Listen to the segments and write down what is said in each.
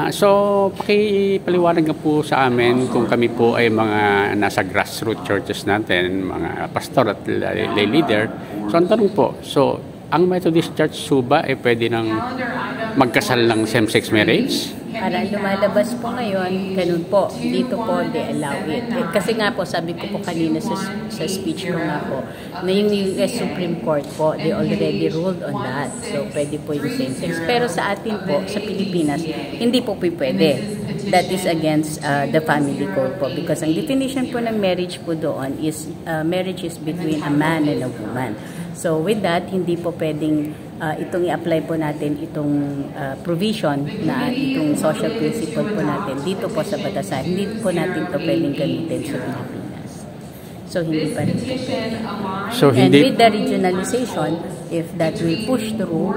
So, pakipaliwanag na po sa amin kung kami po ay mga nasa grassroots churches natin, mga pastor at lay leader. So, ang tanong po, ang Methodist Church suba ay pwede nang magkasal ng same-sex marriage? Para lumalabas po ngayon, ganun po, dito po they allow it. Kasi nga po, sabi ko po kanina sa speech ko nga po, na yung US Supreme Court po, they already ruled on that. So, pwede po yung same-sex. Pero sa atin po, sa Pilipinas, hindi po pwede. That is against the family code po. Because ang definition po ng marriage po doon is, marriage is between a man and a woman. So, with that, hindi po pwedeng itong i-apply po natin itong provision na itong social principle po natin dito po sa batasan. Hindi po natin ito pwedeng gamitin sa Pilipinas. So, hindi pa rin po pwede. So, and with the regionalization, if that we push through,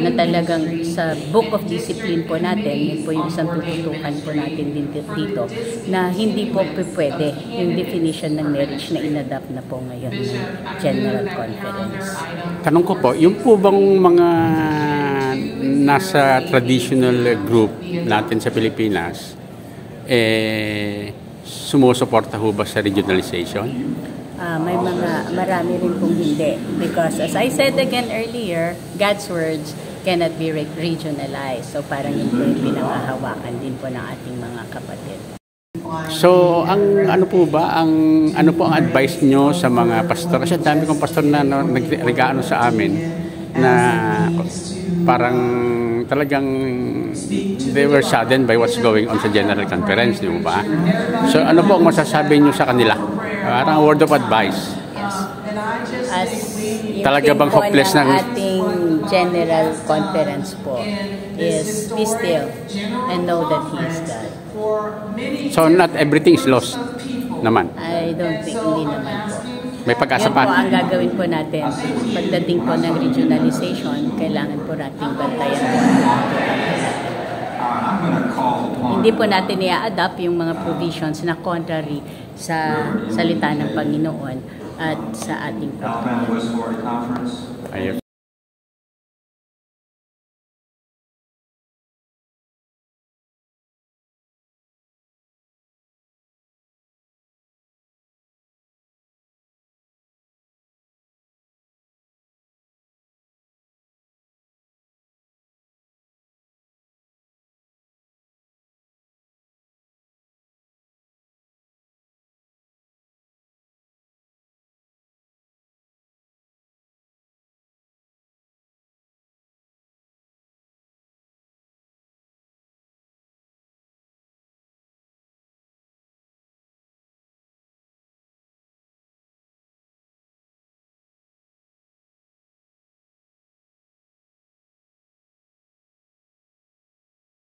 na talagang sa book of discipline po natin, yun po yung isang tututukan po natin din dito, na hindi po pwede yung definition ng marriage na inadapt na po ngayon ng General Conference. Tanong ko po, yung po bang mga nasa traditional group natin sa Pilipinas, sumusuporta ho ba sa regionalization? Marami rin pong hindi. Because as I said again earlier, God's words cannot be regionalized. So parang yun po yung pinangahawakan din po ng ating mga kapatid. So, ano po ang advice nyo sa mga pastor? Kasi dami kong pastor na nagregalo sa amin na parang talagang they were saddened by what's going on sa General Conference, di ba? So, ano po ang masasabi nyo sa kanila? Parang word of advice. Yes. As talaga bang hopeless ng ating General Conference po is be still and know that He is God. So, not everything is lost naman? I don't think, hindi naman po. May pag-asa pa? Yan po ang gagawin po natin. Pagdating po ng regionalization, kailangan po nating bantayan po. Hindi po natin i-adapt yung mga provisions na contrary sa salita ng Panginoon at sa ating kultura.